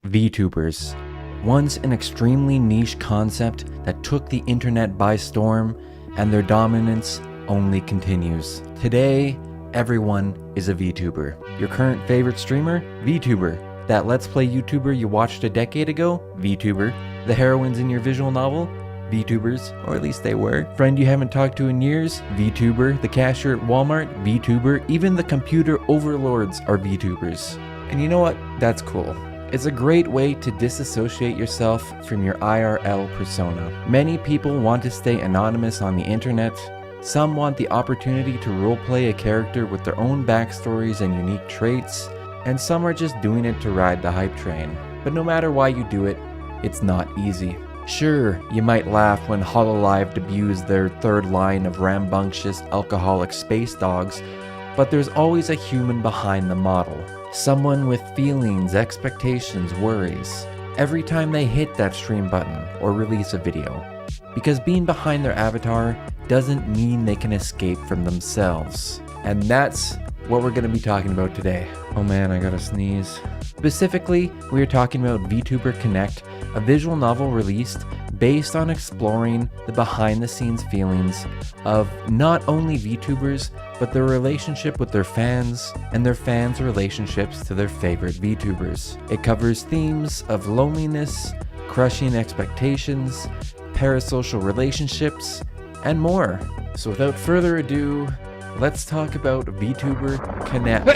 Vtubers. Once an extremely niche concept that took the internet by storm, and their dominance only continues. Today, everyone is a VTuber. Your current favorite streamer? VTuber. That Let's Play YouTuber you watched a decade ago? VTuber. The heroines in your visual novel? VTubers, or at least they were. Friend you haven't talked to in years? VTuber. The cashier at Walmart? VTuber. Even the computer overlords are VTubers. And you know what? That's cool. It's a great way to disassociate yourself from your IRL persona. Many people want to stay anonymous on the internet. Some want the opportunity to roleplay a character with their own backstories and unique traits, and some are just doing it to ride the hype train. But no matter why you do it, it's not easy. Sure, you might laugh when Hololive debuts their third line of rambunctious alcoholic space dogs, but there's always a human behind the model. Someone with feelings, expectations, worries, every time they hit that stream button or release a video. Because being behind their avatar doesn't mean they can escape from themselves. And that's what we're going to be talking about today. Oh man, I gotta sneeze. Specifically, we are talking about Vtuber Connect, a visual novel released based on exploring the behind-the-scenes feelings of not only VTubers, but their relationship with their fans and their fans' relationships to their favorite VTubers. It covers themes of loneliness, crushing expectations, parasocial relationships, and more. So without further ado, let's talk about Vtuber Connect.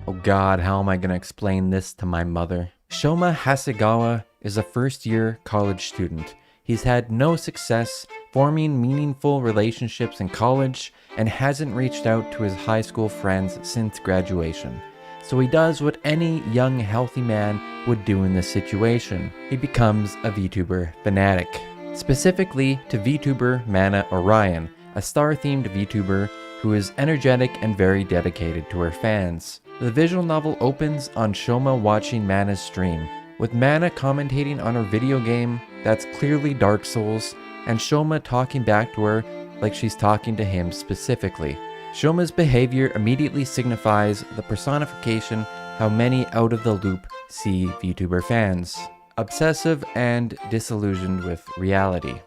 Oh god, how am I gonna explain this to my mother? Shoma Hasegawa is a first-year college student. He's had no success forming meaningful relationships in college and hasn't reached out to his high school friends since graduation. So he does what any young, healthy man would do in this situation. He becomes a VTuber fanatic. Specifically to VTuber Mana Orion, a star-themed VTuber who is energetic and very dedicated to her fans. The visual novel opens on Shoma watching Mana's stream, with Mana commentating on her video game that's clearly Dark Souls, and Shoma talking back to her like she's talking to him specifically. Shoma's behavior immediately signifies the personification how many out of the loop see VTuber fans. Obsessive and disillusioned with reality.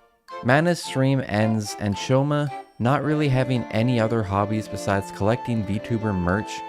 Mana's stream ends and Shoma, not really having any other hobbies besides collecting VTuber merch,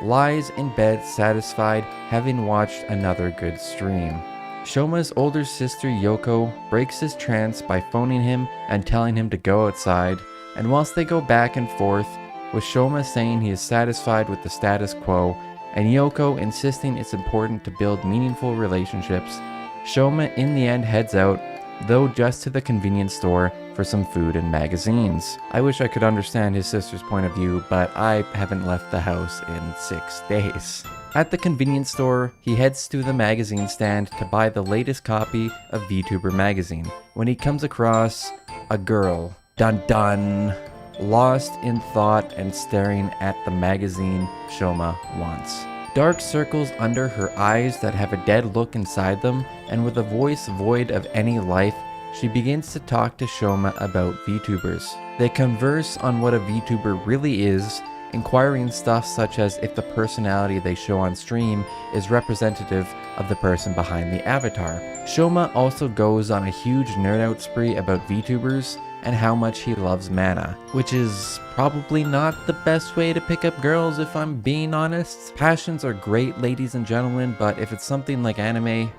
lies in bed satisfied having watched another good stream. Shoma's older sister Yoko breaks his trance by phoning him and telling him to go outside, and whilst they go back and forth, with Shoma saying he is satisfied with the status quo, and Yoko insisting it's important to build meaningful relationships, Shoma in the end heads out, though just to the convenience store for some food and magazines. I wish I could understand his sister's point of view, but I haven't left the house in 6 days. At the convenience store, he heads to the magazine stand to buy the latest copy of VTuber magazine, when he comes across a girl, dun dun, lost in thought and staring at the magazine Shoma wants. Dark circles under her eyes that have a dead look inside them, and with a voice void of any life, she begins to talk to Shoma about VTubers. They converse on what a VTuber really is, inquiring stuff such as if the personality they show on stream is representative of the person behind the avatar. Shoma also goes on a huge nerd out spree about VTubers and how much he loves Mana, which is probably not the best way to pick up girls if I'm being honest. Passions are great, ladies and gentlemen, but if it's something like anime,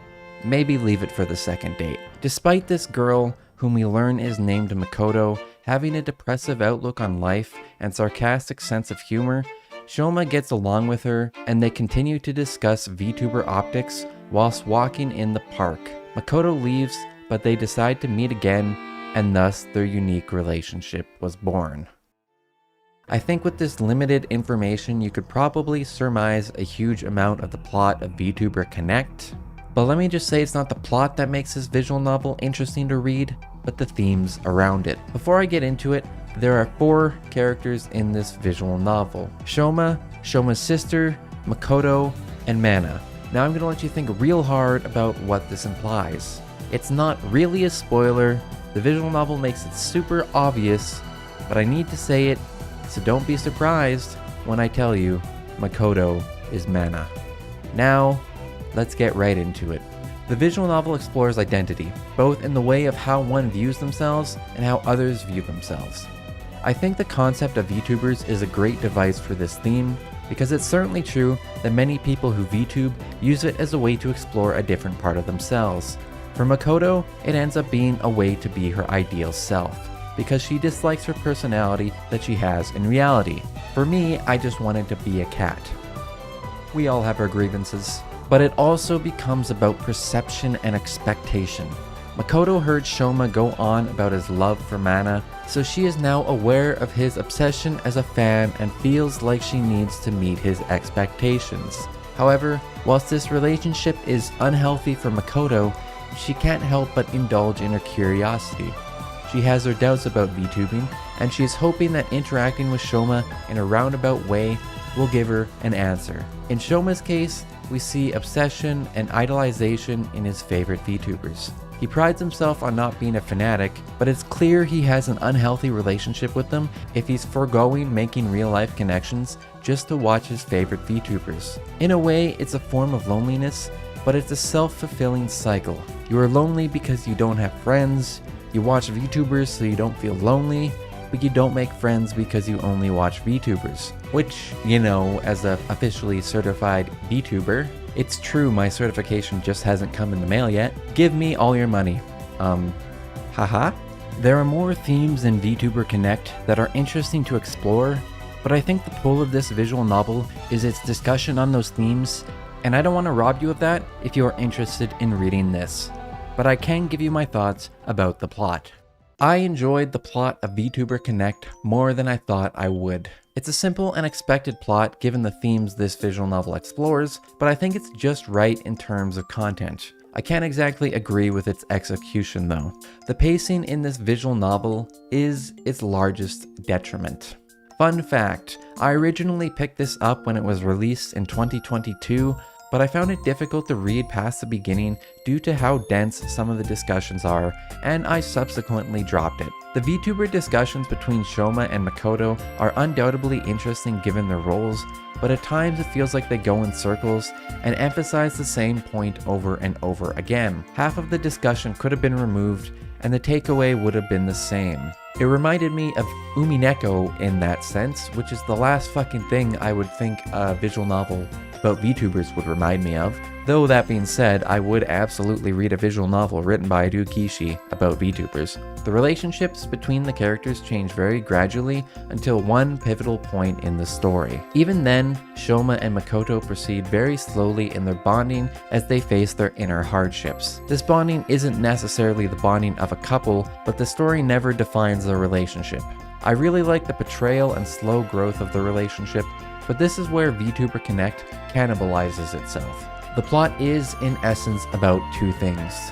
maybe leave it for the second date. Despite this girl, whom we learn is named Makoto, having a depressive outlook on life and sarcastic sense of humor, Shoma gets along with her and they continue to discuss VTuber optics whilst walking in the park. Makoto leaves, but they decide to meet again, and thus their unique relationship was born. I think with this limited information you could probably surmise a huge amount of the plot of Vtuber Connect, but let me just say it's not the plot that makes this visual novel interesting to read, but the themes around it. Before I get into it, there are 4 characters in this visual novel: Shoma, Shoma's sister, Makoto, and Mana. Now I'm gonna let you think real hard about what this implies. It's not really a spoiler, the visual novel makes it super obvious, but I need to say it, so don't be surprised when I tell you Makoto is mana. Now, let's get right into it. The visual novel explores identity, both in the way of how one views themselves and how others view themselves. I think the concept of Vtubers is a great device for this theme, because it's certainly true that many people who Vtube use it as a way to explore a different part of themselves. For Makoto, it ends up being a way to be her ideal self, because she dislikes her personality that she has in reality. For me, I just wanted to be a cat. We all have our grievances. But it also becomes about perception and expectation. Makoto heard Shoma go on about his love for mana, so she is now aware of his obsession as a fan and feels like she needs to meet his expectations. However, whilst this relationship is unhealthy for Makoto, she can't help but indulge in her curiosity. She has her doubts about VTubing, and she is hoping that interacting with Shoma in a roundabout way will give her an answer. In Shoma's case, we see obsession and idolization in his favorite VTubers. He prides himself on not being a fanatic, but it's clear he has an unhealthy relationship with them if he's foregoing making real-life connections just to watch his favorite VTubers. In a way, it's a form of loneliness, but it's a self-fulfilling cycle. You are lonely because you don't have friends, you watch VTubers so you don't feel lonely, but you don't make friends because you only watch VTubers. Which, you know, as a officially certified VTuber, it's true my certification just hasn't come in the mail yet. Give me all your money. Haha. There are more themes in Vtuber Connect that are interesting to explore, but I think the pull of this visual novel is its discussion on those themes, and I don't want to rob you of that if you are interested in reading this. But I can give you my thoughts about the plot. I enjoyed the plot of Vtuber Connect more than I thought I would. It's a simple and expected plot given the themes this visual novel explores, but I think it's just right in terms of content. I can't exactly agree with its execution though. The pacing in this visual novel is its largest detriment. Fun fact, I originally picked this up when it was released in 2022, but I found it difficult to read past the beginning due to how dense some of the discussions are, and I subsequently dropped it. The VTuber discussions between Shoma and Makoto are undoubtedly interesting given their roles, but at times it feels like they go in circles and emphasize the same point over and over again. Half of the discussion could have been removed, and the takeaway would have been the same. It reminded me of Umineko in that sense, which is the last fucking thing I would think a visual novel about VTubers would remind me of. Though that being said, I would absolutely read a visual novel written by Adu Kishi about VTubers. The relationships between the characters change very gradually until one pivotal point in the story. Even then, Shoma and Makoto proceed very slowly in their bonding as they face their inner hardships. This bonding isn't necessarily the bonding of a couple, but the story never defines their relationship. I really like the portrayal and slow growth of the relationship, but this is where Vtuber Connect cannibalizes itself. The plot is, in essence, about two things: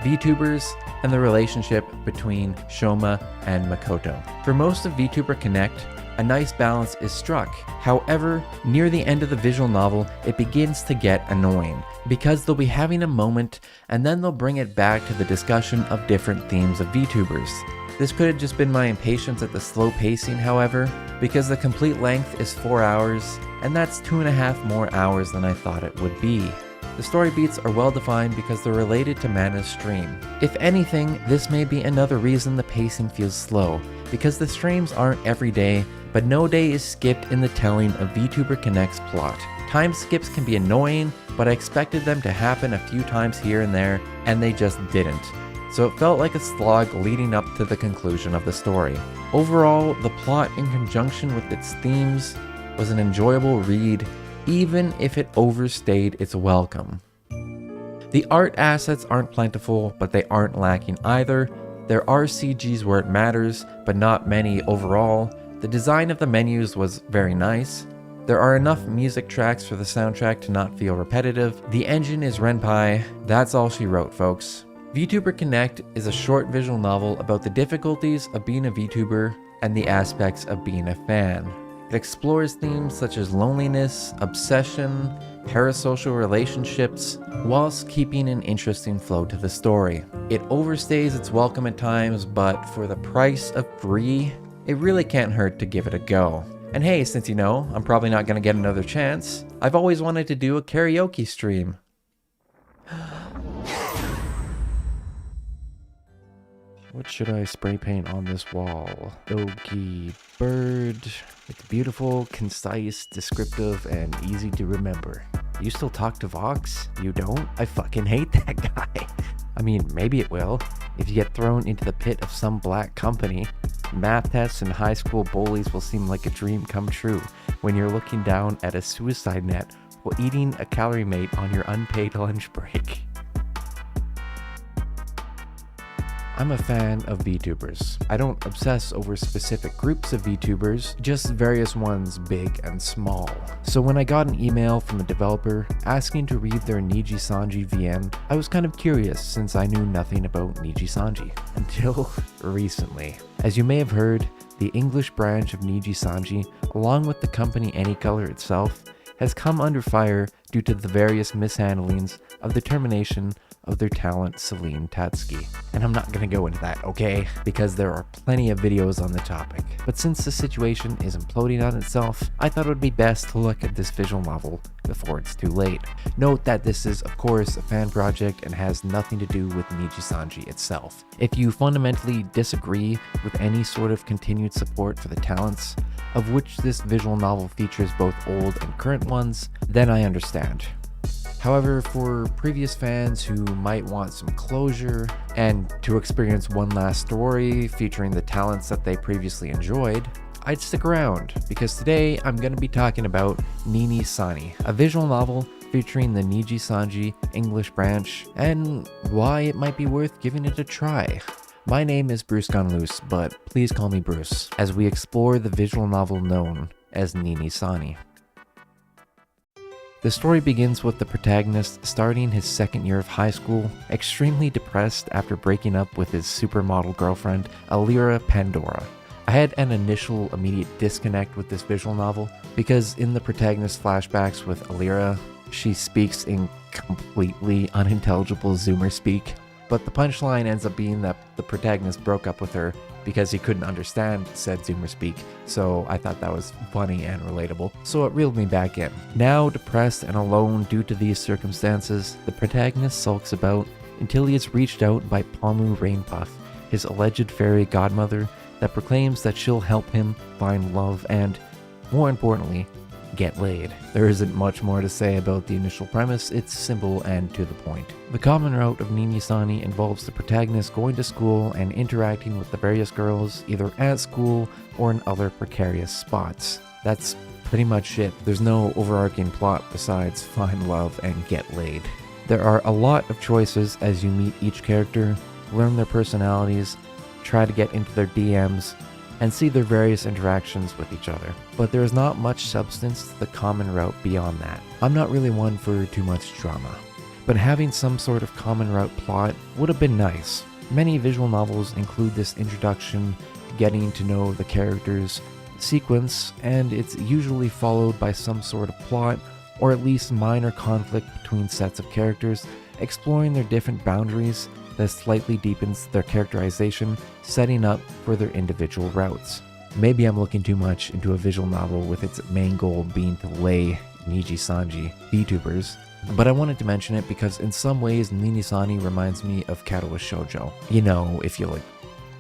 VTubers and the relationship between Shoma and Makoto. For most of Vtuber Connect, a nice balance is struck. However, near the end of the visual novel, it begins to get annoying, because they'll be having a moment and then they'll bring it back to the discussion of different themes of VTubers. This could have just been my impatience at the slow pacing, however, because the complete length is 4 hours, and that's 2.5 more hours than I thought it would be. The story beats are well defined because they're related to Mana's stream. If anything, this may be another reason the pacing feels slow, because the streams aren't every day, but no day is skipped in the telling of Vtuber Connect's plot. Time skips can be annoying, but I expected them to happen a few times here and there, and they just didn't. So it felt like a slog leading up to the conclusion of the story. Overall, the plot in conjunction with its themes was an enjoyable read, even if it overstayed its welcome. The art assets aren't plentiful, but they aren't lacking either. There are CGs where it matters, but not many overall. The design of the menus was very nice. There are enough music tracks for the soundtrack to not feel repetitive. The engine is Renpai. That's all she wrote, folks. Vtuber Connect is a short visual novel about the difficulties of being a VTuber and the aspects of being a fan. It explores themes such as loneliness, obsession, parasocial relationships, whilst keeping an interesting flow to the story. It overstays its welcome at times, but for the price of free, it really can't hurt to give it a go. And hey, since you know I'm probably not going to get another chance, I've always wanted to do a karaoke stream. What should I spray paint on this wall? Okie bird. It's beautiful, concise, descriptive, and easy to remember. You still talk to Vox? You don't? I fucking hate that guy. I mean, maybe it will. If you get thrown into the pit of some black company, math tests and high school bullies will seem like a dream come true when you're looking down at a suicide net while eating a calorie mate on your unpaid lunch break. I'm a fan of Vtubers. I don't obsess over specific groups of Vtubers, just various ones big and small. So when I got an email from a developer asking to read their Nijisanji VN, I was kind of curious since I knew nothing about Nijisanji until recently. As you may have heard, the English branch of Nijisanji, along with the company Anycolor itself, has come under fire due to the various mishandlings of the termination of their talent Celine Tatsuki. And I'm not gonna go into that, okay? Because there are plenty of videos on the topic. But since the situation is imploding on itself, I thought it would be best to look at this visual novel before it's too late. Note that this is of course a fan project and has nothing to do with Nijisanji itself. If you fundamentally disagree with any sort of continued support for the talents, of which this visual novel features both old and current ones, then I understand. However, for previous fans who might want some closure and to experience one last story featuring the talents that they previously enjoyed, I'd stick around because today I'm going to be talking about Nijisanji, a visual novel featuring the Nijisanji English branch and why it might be worth giving it a try. My name is BruceGoneLoose, but please call me Bruce, as we explore the visual novel known as Nijisanji. The story begins with the protagonist starting his second year of high school, extremely depressed after breaking up with his supermodel girlfriend, Alira Pandora. I had an initial immediate disconnect with this visual novel because in the protagonist's flashbacks with Alira, she speaks in completely unintelligible Zoomer speak. But the punchline ends up being that the protagonist broke up with her because he couldn't understand said Zoomer speak, so I thought that was funny and relatable, so it reeled me back in. Now depressed and alone due to these circumstances, the protagonist sulks about until he is reached out by Palmu Rainpuff, his alleged fairy godmother that proclaims that she'll help him find love and, more importantly, get laid. There isn't much more to say about the initial premise, it's simple and to the point. The common route of Nijisanji involves the protagonist going to school and interacting with the various girls either at school or in other precarious spots. That's pretty much it. There's no overarching plot besides find love and get laid. There are a lot of choices as you meet each character, learn their personalities, try to get into their DMs, and see their various interactions with each other. But there is not much substance to the common route beyond that. I'm not really one for too much drama, but having some sort of common route plot would have been nice. Many visual novels include this introduction, getting to know the characters sequence, and it's usually followed by some sort of plot, or at least minor conflict between sets of characters, exploring their different boundaries that slightly deepens their characterization, setting up for their individual routes. Maybe I'm looking too much into a visual novel with its main goal being to lay Nijisanji Vtubers, but I wanted to mention it because in some ways Nijisanji reminds me of Kadowa Shoujo. You know, if you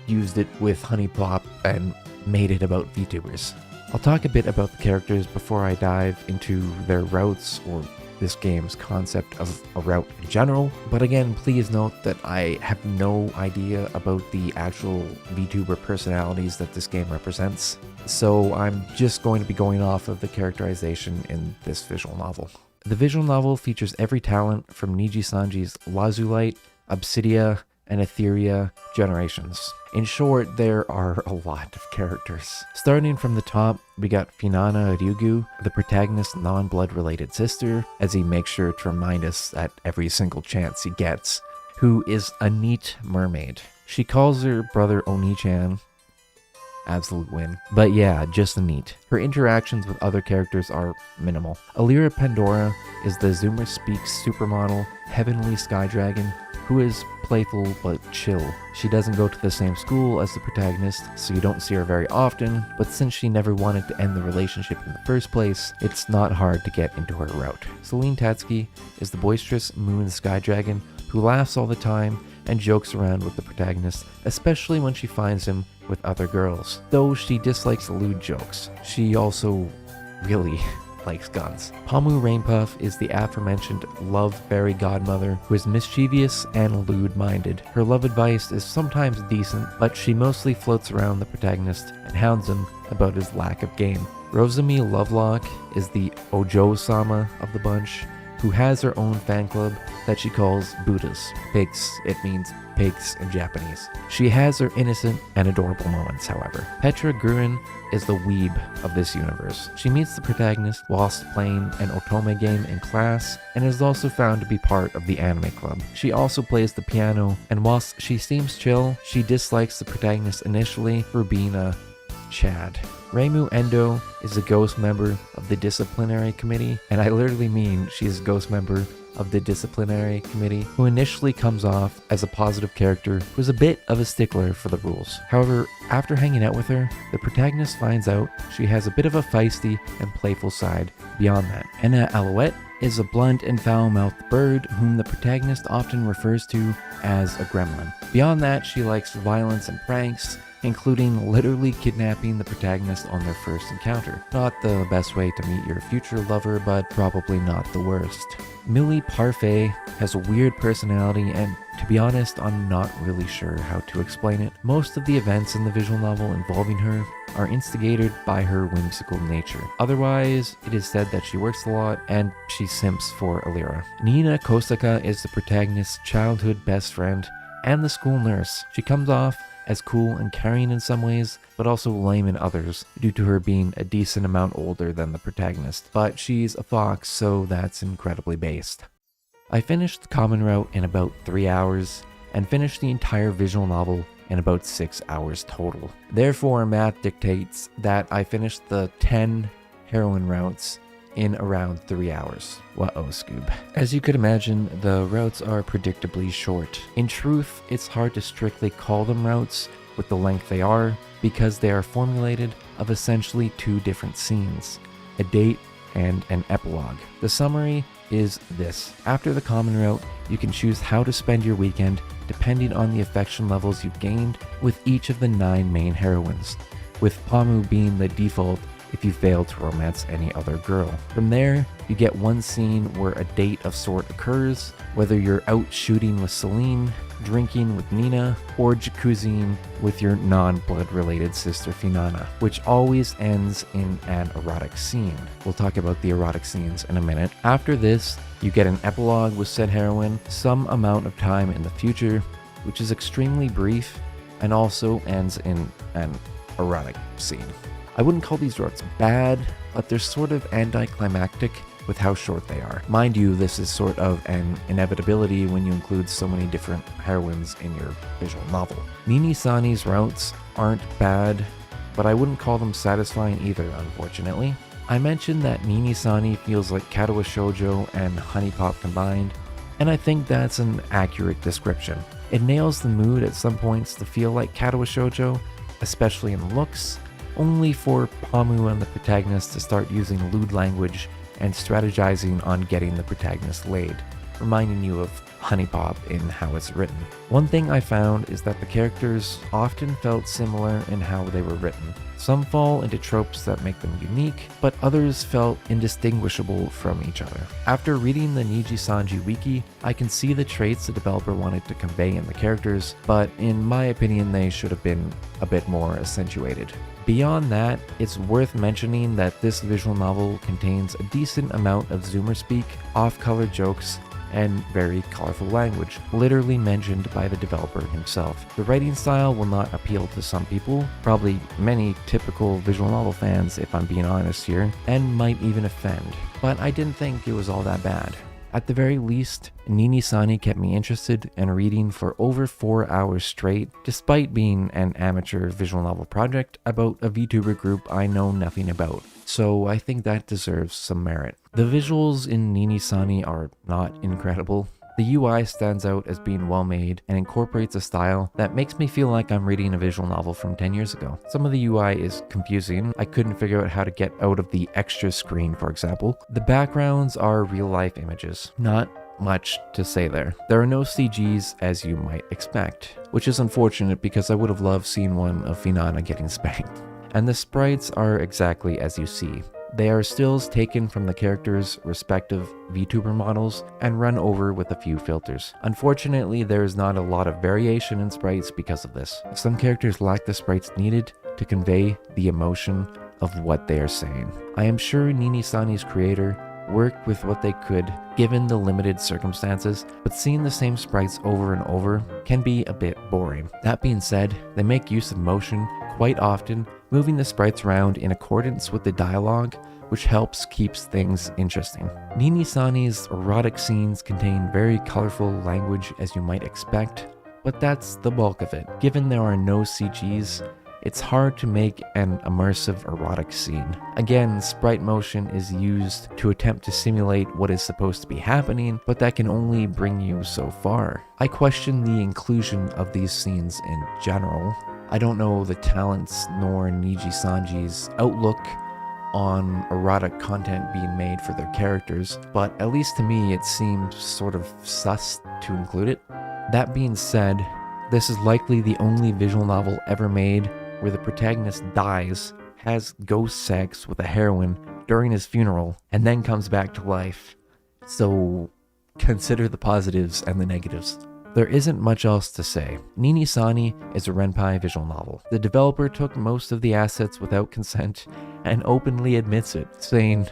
used it with Honey Plop and made it about Vtubers. I'll talk a bit about the characters before I dive into their routes or this game's concept of a route in general, but again, please note that I have no idea about the actual VTuber personalities that this game represents, so I'm just going to be going off of the characterization in this visual novel. The visual novel features every talent from Nijisanji's Lazulite, Obsidia, and Etheria generations. In short, there are a lot of characters. Starting from the top, we got Finana Ryugu, the protagonist's non-blood related sister, as he makes sure to remind us at every single chance he gets, who is a neat mermaid. She calls her brother Oni-chan. Absolute win. But yeah, just a neat. Her interactions with other characters are minimal. Alira Pandora is the Zoomer Speaks supermodel, Heavenly Sky Dragon, who is playful but chill. She doesn't go to the same school as the protagonist, so you don't see her very often, but since she never wanted to end the relationship in the first place, it's not hard to get into her route. Celine Tatsuki is the boisterous moon sky dragon who laughs all the time and jokes around with the protagonist, especially when she finds him with other girls. Though she dislikes lewd jokes, she also really likes guns. Pamu Rainpuff is the aforementioned love fairy godmother who is mischievous and lewd-minded. Her love advice is sometimes decent, but she mostly floats around the protagonist and hounds him about his lack of game. Rosemi Lovelock is the Ojo-sama of the bunch, who has her own fan club that she calls Buddhas. Pigs, it means pigs in Japanese. She has her innocent and adorable moments, however. Petra Gruen is the weeb of this universe. She meets the protagonist whilst playing an otome game in class, and is also found to be part of the anime club. She also plays the piano, and whilst she seems chill, she dislikes the protagonist initially for being a Chad. Reimu Endo is a ghost member of the disciplinary committee, and I literally mean she is a ghost member of the disciplinary committee who initially comes off as a positive character who's a bit of a stickler for the rules. However, after hanging out with her, the protagonist finds out she has a bit of a feisty and playful side beyond that. Enna Alouette is a blunt and foul-mouthed bird whom the protagonist often refers to as a gremlin. Beyond that, she likes violence and pranks, including literally kidnapping the protagonist on their first encounter. Not the best way to meet your future lover, but probably not the worst. Millie Parfait has a weird personality, and to be honest, I'm not really sure how to explain it. Most of the events in the visual novel involving her are instigated by her whimsical nature. Otherwise, it is said that she works a lot and she simps for Alira. Nina Kosaka is the protagonist's childhood best friend and the school nurse. She comes off as cool and caring in some ways, but also lame in others, due to her being a decent amount older than the protagonist. But she's a fox, so that's incredibly based. I finished the common route in about 3 hours, and finished the entire visual novel in about 6 hours total. Therefore, math dictates that I finished the 10 heroine routes in around 3 hours. Whoa, Scoob. As you could imagine, the routes are predictably short. In truth, it's hard to strictly call them routes with the length they are, because they are formulated of essentially 2 different scenes, a date and an epilogue. The summary is this. After the common route, you can choose how to spend your weekend depending on the affection levels you've gained with each of the 9 main heroines, with Pamu being the default if you fail to romance any other girl. From there, you get one scene where a date of sort occurs, whether you're out shooting with Celine, drinking with Nina, or jacuzziing with your non-blood related sister Finana, which always ends in an erotic scene. We'll talk about the erotic scenes in a minute. After this, you get an epilogue with said heroine some amount of time in the future, which is extremely brief and also ends in an erotic scene. I wouldn't call these routes bad, but they're sort of anticlimactic with how short they are. Mind you, this is sort of an inevitability when you include so many different heroines in your visual novel. Nijisanji's routes aren't bad, but I wouldn't call them satisfying either, unfortunately. I mentioned that Nijisanji feels like Katawa Shoujo and Honey Pop combined, and I think that's an accurate description. It nails the mood at some points to feel like Katawa Shoujo, especially in looks, only for Pamu and the protagonist to start using lewd language and strategizing on getting the protagonist laid, reminding you of Honey Pop in how it's written. One thing I found is that the characters often felt similar in how they were written. Some fall into tropes that make them unique, but others felt indistinguishable from each other. After reading the Nijisanji wiki, I can see the traits the developer wanted to convey in the characters, but in my opinion they should have been a bit more accentuated. Beyond that, it's worth mentioning that this visual novel contains a decent amount of Zoomer speak, off-color jokes, and very colorful language, literally mentioned by the developer himself. The writing style will not appeal to some people, probably many typical visual novel fans if I'm being honest here, and might even offend, but I didn't think it was all that bad. At the very least, Nijisanji kept me interested in reading for over 4 hours straight, despite being an amateur visual novel project about a VTuber group I know nothing about, so I think that deserves some merit. The visuals in Nijisanji are not incredible. The UI stands out as being well made and incorporates a style that makes me feel like I'm reading a visual novel from 10 years ago. Some of the UI is confusing. I couldn't figure out how to get out of the extra screen, for example. The backgrounds are real life images. Not much to say there. There are no CGs as you might expect, which is unfortunate because I would have loved seeing one of Finana getting spanked. And the sprites are exactly as you see. They are stills taken from the characters' respective VTuber models and run over with a few filters. Unfortunately, there is not a lot of variation in sprites because of this. Some characters lack the sprites needed to convey the emotion of what they are saying. I am sure Nijisanji's creator worked with what they could given the limited circumstances, but seeing the same sprites over and over can be a bit boring. That being said, they make use of motion quite often, moving the sprites around in accordance with the dialogue, which helps keeps things interesting. Nijisanji's erotic scenes contain very colorful language as you might expect, but that's the bulk of it. Given there are no CGs, it's hard to make an immersive erotic scene. Again, sprite motion is used to attempt to simulate what is supposed to be happening, but that can only bring you so far. I question the inclusion of these scenes in general. I don't know the talents nor Nijisanji's outlook on erotic content being made for their characters, but at least to me it seemed sort of sus to include it. That being said, this is likely the only visual novel ever made where the protagonist dies, has ghost sex with a heroine during his funeral, and then comes back to life. So consider the positives and the negatives. There isn't much else to say. Nijisanji is a Renpai visual novel. The developer took most of the assets without consent and openly admits it, saying,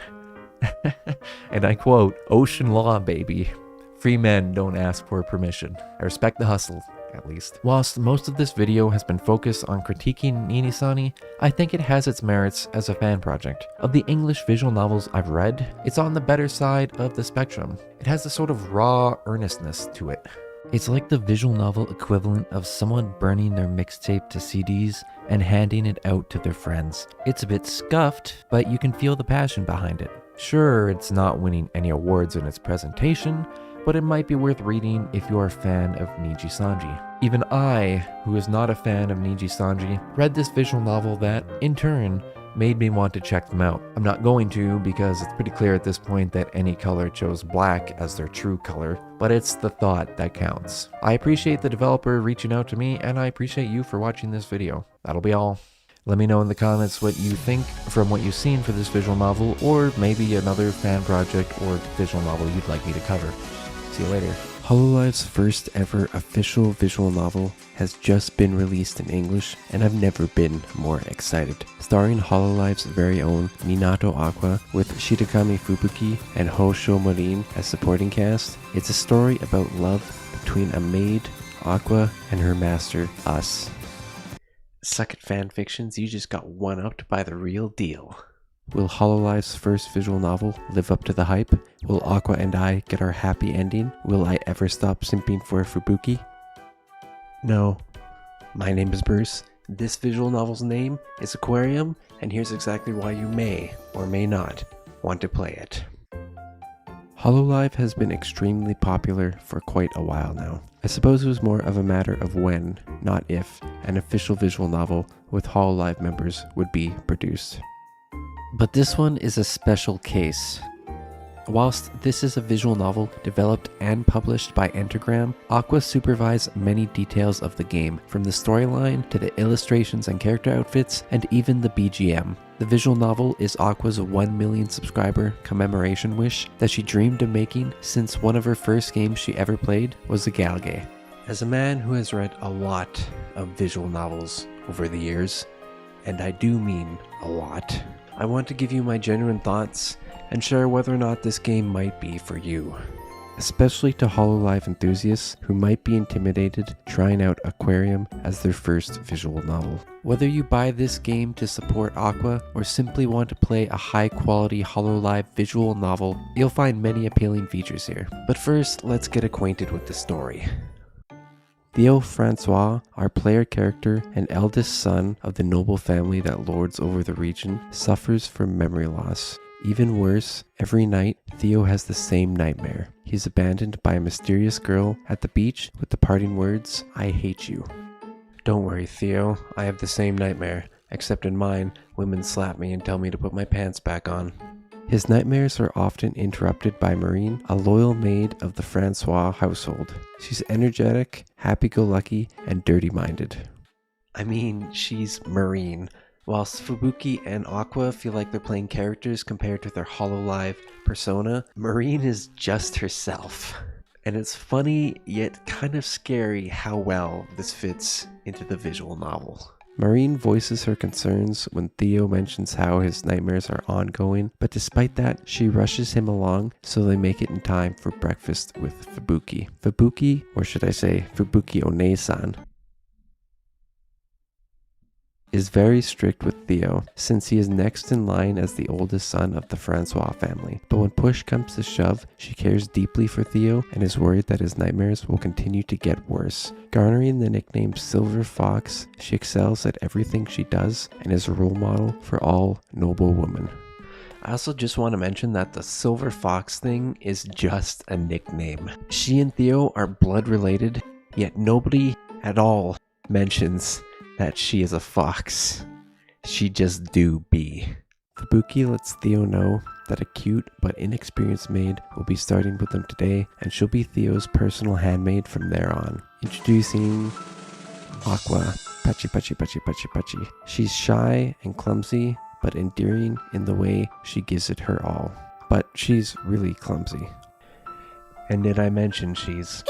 and I quote, "Ocean law, baby. Free men don't ask for permission. I respect the hustle, at least." Whilst most of this video has been focused on critiquing Nijisanji, I think it has its merits as a fan project. Of the English visual novels I've read, it's on the better side of the spectrum. It has a sort of raw earnestness to it. It's like the visual novel equivalent of someone burning their mixtape to CDs and handing it out to their friends. It's a bit scuffed, but you can feel the passion behind it. Sure, it's not winning any awards in its presentation, but it might be worth reading if you are a fan of Nijisanji. Even I, who is not a fan of Nijisanji, read this visual novel that, in turn, made me want to check them out. I'm not going to because it's pretty clear at this point that any color chose black as their true color, but it's the thought that counts. I appreciate the developer reaching out to me, and I appreciate you for watching this video. That'll be all. Let me know in the comments what you think from what you've seen for this visual novel, or maybe another fan project or visual novel you'd like me to cover. See you later. Hololife's first ever official visual novel has just been released in English, and I've never been more excited. Starring Hololife's very own Minato Aqua with Shitakami Fubuki and Hosho Marin as supporting cast, it's a story about love between a maid, Aqua, and her master, Us. Suck it, fanfictions, you just got one-upped by the real deal. Will Hololife's first visual novel live up to the hype? Will Aqua and I get our happy ending? Will I ever stop simping for Fubuki? No. My name is Bruce. This visual novel's name is AQUARIUM, and here's exactly why you may, or may not, want to play it. Hololive has been extremely popular for quite a while now. I suppose it was more of a matter of when, not if, an official visual novel with Hololive members would be produced. But this one is a special case. Whilst this is a visual novel developed and published by Entagram, Aqua supervised many details of the game, from the storyline to the illustrations and character outfits, and even the BGM. The visual novel is Aqua's 1 million subscriber commemoration wish that she dreamed of making since one of her first games she ever played was a Galgame. As a man who has read a lot of visual novels over the years, and I do mean a lot, I want to give you my genuine thoughts and share whether or not this game might be for you. Especially to Hololive enthusiasts who might be intimidated trying out AQUARIUM as their first visual novel. Whether you buy this game to support Aqua or simply want to play a high quality Hololive visual novel, you'll find many appealing features here. But first, let's get acquainted with the story. Theo Francois, our player character and eldest son of the noble family that lords over the region, suffers from memory loss. Even worse, every night, Theo has the same nightmare. He's abandoned by a mysterious girl at the beach with the parting words, "I hate you." Don't worry, Theo, I have the same nightmare, except in mine, women slap me and tell me to put my pants back on. His nightmares are often interrupted by Marine, a loyal maid of the Francois household. She's energetic, happy-go-lucky, and dirty-minded. I mean, she's Marine. Whilst Fubuki and Aqua feel like they're playing characters compared to their HoloLive persona, Marine is just herself. And it's funny, yet kind of scary how well this fits into the visual novel. Marine voices her concerns when Theo mentions how his nightmares are ongoing, but despite that, she rushes him along so they make it in time for breakfast with Fubuki. Fubuki, or should I say Fubuki One-san, is very strict with Theo, since he is next in line as the oldest son of the Francois family. But when push comes to shove, she cares deeply for Theo and is worried that his nightmares will continue to get worse. Garnering the nickname Silver Fox, she excels at everything she does and is a role model for all noble women. I also just want to mention that the Silver Fox thing is just a nickname. She and Theo are blood related, yet nobody at all mentions that she is a fox. She just do be. Fubuki lets Theo know that a cute but inexperienced maid will be starting with them today, and she'll be Theo's personal handmaid from there on. Introducing Aqua, Pachi Pachi Pachi Pachi Pachi. She's shy and clumsy, but endearing in the way she gives it her all. But she's really clumsy. And did I mention she's...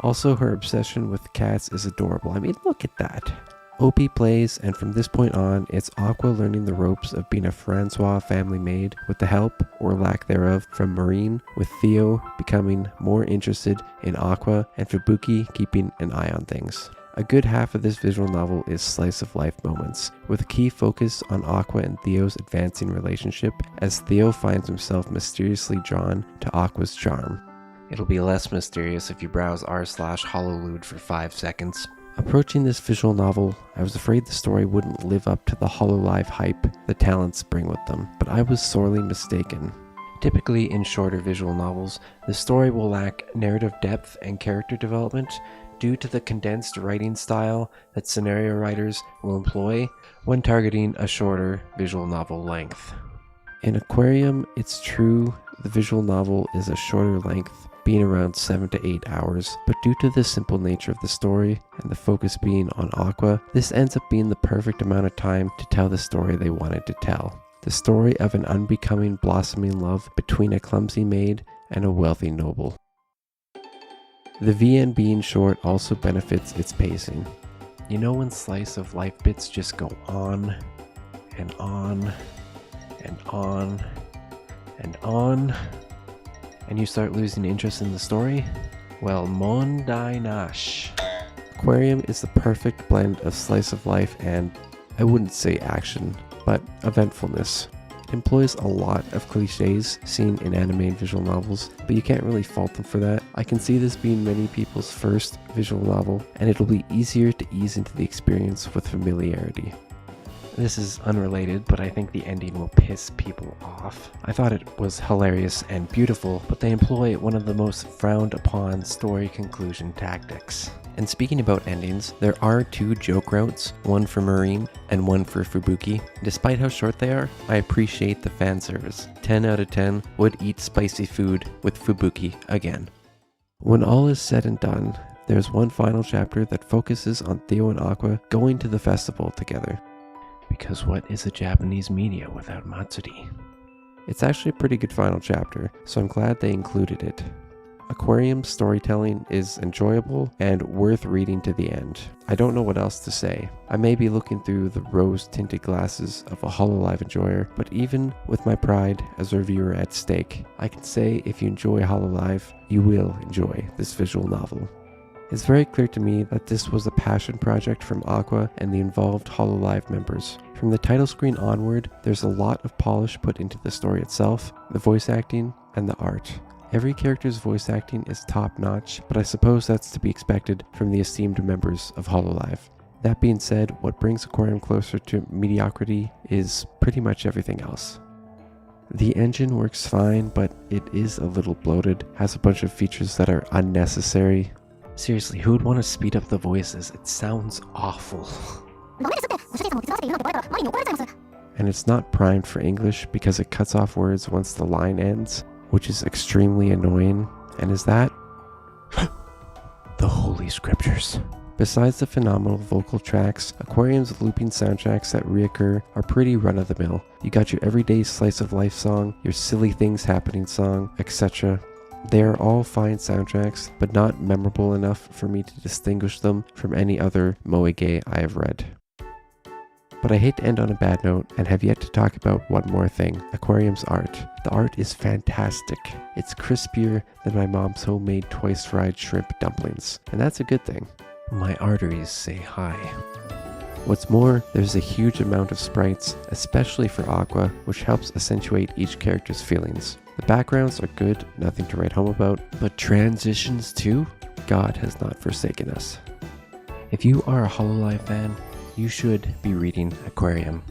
Also, her obsession with cats is adorable. I mean, look at that. OP plays, and from this point on, it's Aqua learning the ropes of being a Francois family maid with the help, or lack thereof, from Marine, with Theo becoming more interested in Aqua and Fubuki keeping an eye on things. A good half of this visual novel is slice of life moments, with a key focus on Aqua and Theo's advancing relationship as Theo finds himself mysteriously drawn to Aqua's charm. It'll be less mysterious if you browse r/hololude for 5 seconds. Approaching this visual novel, I was afraid the story wouldn't live up to the HoloLive hype the talents bring with them, but I was sorely mistaken. Typically in shorter visual novels, the story will lack narrative depth and character development due to the condensed writing style that scenario writers will employ when targeting a shorter visual novel length. In AQUARIUM, it's true the visual novel is a shorter length, being around 7 to 8 hours, but due to the simple nature of the story and the focus being on Aqua, this ends up being the perfect amount of time to tell the story they wanted to tell. The story of an unbecoming blossoming love between a clumsy maid and a wealthy noble. The VN being short also benefits its pacing. You know when slice of life bits just go on and on and on and on, and you start losing interest in the story? Well, mondai nash. AQUARIUM is the perfect blend of slice of life and, I wouldn't say action, but eventfulness. It employs a lot of cliches seen in anime and visual novels, but you can't really fault them for that. I can see this being many people's first visual novel, and it'll be easier to ease into the experience with familiarity. This is unrelated, but I think the ending will piss people off. I thought it was hilarious and beautiful, but they employ one of the most frowned upon story conclusion tactics. And speaking about endings, there are 2 joke routes, one for Marine and one for Fubuki. Despite how short they are, I appreciate the fan service. 10 out of 10 would eat spicy food with Fubuki again. When all is said and done, there's one final chapter that focuses on Theo and Aqua going to the festival together. Because what is a Japanese media without Matsuri? It's actually a pretty good final chapter, so I'm glad they included it. AQUARIUM's storytelling is enjoyable and worth reading to the end. I don't know what else to say. I may be looking through the rose-tinted glasses of a HoloLive enjoyer, but even with my pride as a reviewer at stake, I can say if you enjoy HoloLive, you will enjoy this visual novel. It's very clear to me that this was a passion project from Aqua and the involved HoloLive members. From the title screen onward, there's a lot of polish put into the story itself, the voice acting, and the art. Every character's voice acting is top-notch, but I suppose that's to be expected from the esteemed members of HoloLive. That being said, what brings AQUARIUM closer to mediocrity is pretty much everything else. The engine works fine, but it is a little bloated, has a bunch of features that are unnecessary. Seriously, who would want to speed up the voices? It sounds awful. And it's not primed for English because it cuts off words once the line ends, which is extremely annoying. And is that the Holy Scriptures? Besides the phenomenal vocal tracks, AQUARIUM's looping soundtracks that reoccur are pretty run-of-the-mill. You got your everyday slice of life song, your silly things happening song, etc. They are all fine soundtracks, but not memorable enough for me to distinguish them from any other moe-ge I have read. But I hate to end on a bad note and have yet to talk about one more thing: AQUARIUM's art. The art is fantastic. It's crispier than my mom's homemade twice-fried shrimp dumplings, and that's a good thing. My arteries say hi. What's more, there's a huge amount of sprites, especially for Aqua, which helps accentuate each character's feelings. The backgrounds are good, nothing to write home about, but transitions too? God has not forsaken us. If you are a Hololive fan, you should be reading AQUARIUM.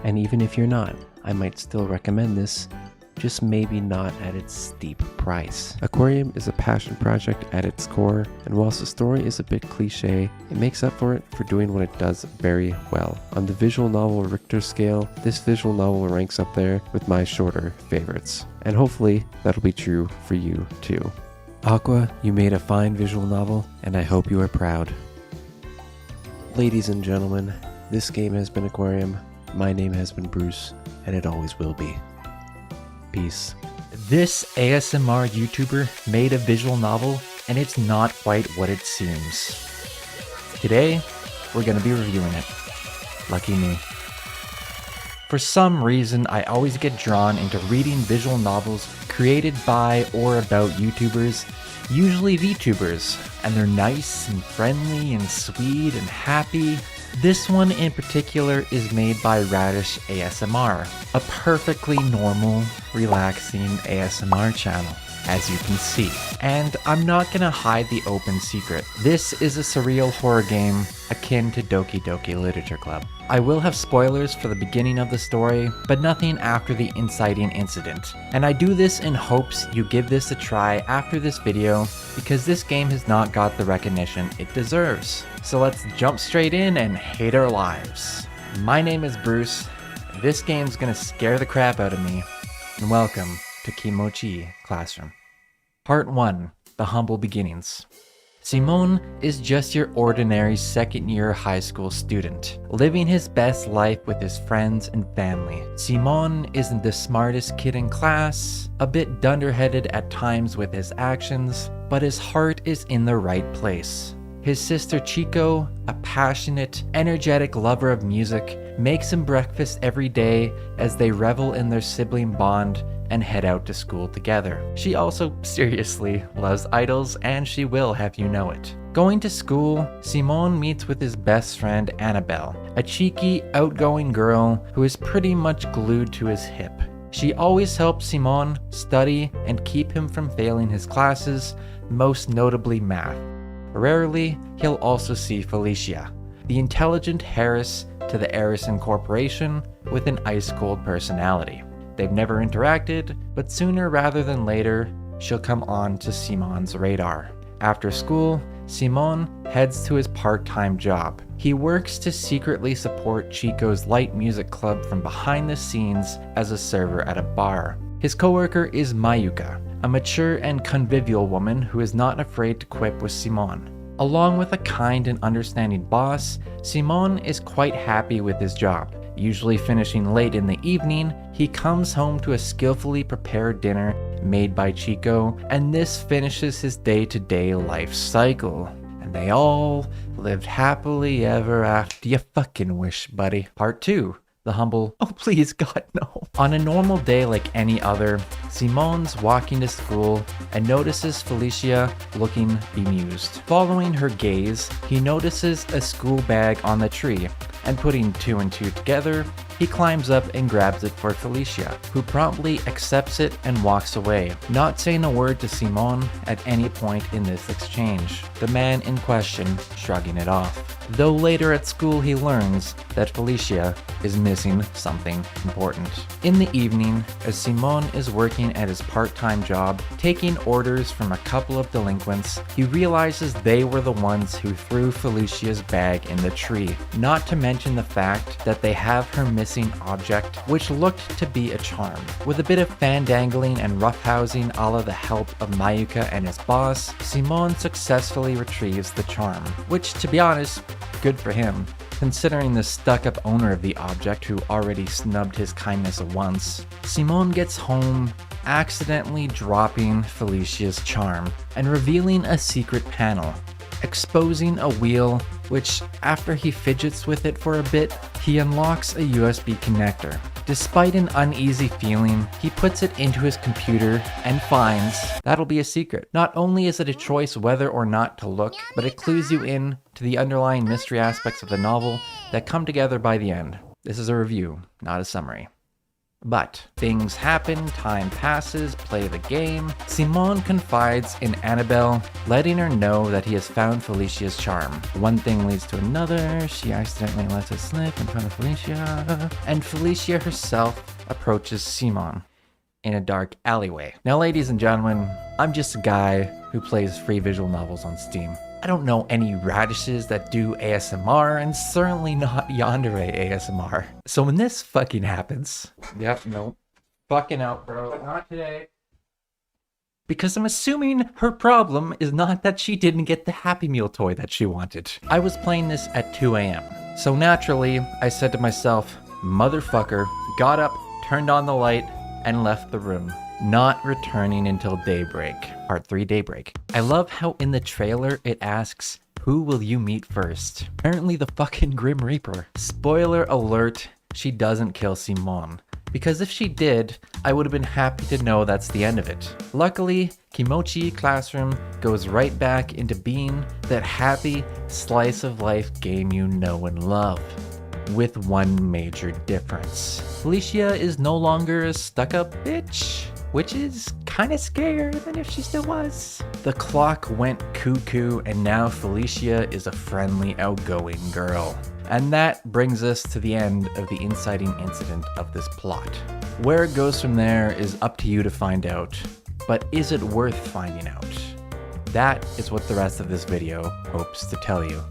And even if you're not, I might still recommend this, just maybe not at its steep price. AQUARIUM is a passion project at its core, and whilst the story is a bit cliche, it makes up for it for doing what it does very well. On the visual novel Richter scale, this visual novel ranks up there with my shorter favorites. And hopefully that'll be true for you too. Aqua, you made a fine visual novel, and I hope you are proud. Ladies and gentlemen, this game has been AQUARIUM, my name has been Bruce, and it always will be. Peace. This ASMR YouTuber made a visual novel, and it's not quite what it seems. Today, we're gonna be reviewing it. Lucky me. For some reason, I always get drawn into reading visual novels created by or about YouTubers, usually Vtubers, and they're nice and friendly and sweet and happy. This one in particular is made by Radish ASMR, a perfectly normal, relaxing ASMR channel, as you can see. And I'm not gonna hide the open secret. This is a surreal horror game akin to Doki Doki Literature Club. I will have spoilers for the beginning of the story, but nothing after the inciting incident. And I do this in hopes you give this a try after this video, because this game has not got the recognition it deserves. So let's jump straight in and hate our lives. My name is Bruce. This game's gonna scare the crap out of me. And welcome to Kimochii Classroom. Part 1, The Humble Beginnings. Simon is just your ordinary second-year high school student, living his best life with his friends and family. Simon isn't the smartest kid in class, a bit dunderheaded at times with his actions, but his heart is in the right place. His sister Chico, a passionate, energetic lover of music, makes him breakfast every day as they revel in their sibling bond and head out to school together. She also seriously loves idols, and she will have you know it. Going to school, Simon meets with his best friend Annabelle, a cheeky, outgoing girl who is pretty much glued to his hip. She always helps Simon study and keep him from failing his classes, most notably math. Rarely, he'll also see Felicia, the intelligent heiress to the Arison Corporation with an ice-cold personality. They've never interacted, but sooner rather than later, she'll come on to Simon's radar. After school, Simon heads to his part-time job. He works to secretly support Chico's light music club from behind the scenes as a server at a bar. His coworker is Mayuka, a mature and convivial woman who is not afraid to quip with Simon. Along with a kind and understanding boss, Simon is quite happy with his job. Usually finishing late in the evening, he comes home to a skillfully prepared dinner made by Chico, and this finishes his day-to-day life cycle. And they all lived happily ever after. You fucking wish, buddy. Part 2. The humble, oh please God, no. On a normal day like any other, Simon's walking to school and notices Felicia looking bemused. Following her gaze, he notices a school bag on the tree and putting 2 and 2 together, he climbs up and grabs it for Felicia, who promptly accepts it and walks away, not saying a word to Simon at any point in this exchange, the man in question shrugging it off. Though later at school he learns that Felicia is missing something important. In the evening, as Simon is working at his part-time job, taking orders from a couple of delinquents, he realizes they were the ones who threw Felicia's bag in the tree, not to mention the fact that they have her missing object, which looked to be a charm. With a bit of fandangling and roughhousing a la the help of Mayuka and his boss, Simon successfully retrieves the charm, which, to be honest, good for him, considering the stuck-up owner of the object who already snubbed his kindness once. Simon gets home, accidentally dropping Felicia's charm and revealing a secret panel, exposing a wheel which, after he fidgets with it for a bit, he unlocks a USB connector. Despite an uneasy feeling, he puts it into his computer and finds that'll be a secret. Not only is it a choice whether or not to look, but it clues you in to the underlying mystery aspects of the novel that come together by the end. This is a review, not a summary. But things happen, time passes, play the game. Simon confides in Annabelle, letting her know that he has found Felicia's charm. One thing leads to another, she accidentally lets it slip in front of Felicia, and Felicia herself approaches Simon in a dark alleyway. Now, ladies and gentlemen, I'm just a guy who plays free visual novels on Steam. I don't know any radishes that do ASMR, and certainly not Yandere ASMR. So when this fucking happens, yep, no, fucking out, bro, not today. Because I'm assuming her problem is not that she didn't get the Happy Meal toy that she wanted. I was playing this at 2 a.m. So naturally, I said to myself, motherfucker, got up, turned on the light, and left the room, not returning until daybreak. Part 3, Daybreak. I love how in the trailer it asks, who will you meet first? Apparently the fucking Grim Reaper. Spoiler alert, she doesn't kill Simon. Because if she did, I would have been happy to know that's the end of it. Luckily, Kimochii Classroom goes right back into being that happy slice of life game you know and love. With one major difference. Felicia is no longer a stuck-up bitch, which is kinda scarier than if she still was. The clock went cuckoo and now Felicia is a friendly, outgoing girl. And that brings us to the end of the inciting incident of this plot. Where it goes from there is up to you to find out, but is it worth finding out? That is what the rest of this video hopes to tell you.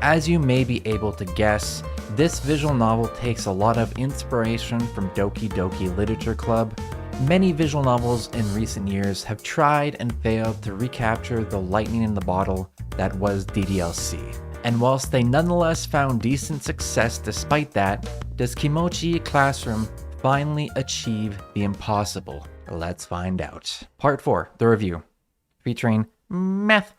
As you may be able to guess, this visual novel takes a lot of inspiration from Doki Doki Literature Club. Many visual novels in recent years have tried and failed to recapture the lightning in the bottle that was DDLC. And whilst they nonetheless found decent success despite that, does Kimochii Classroom finally achieve the impossible? Let's find out. Part 4, the review, featuring Meth.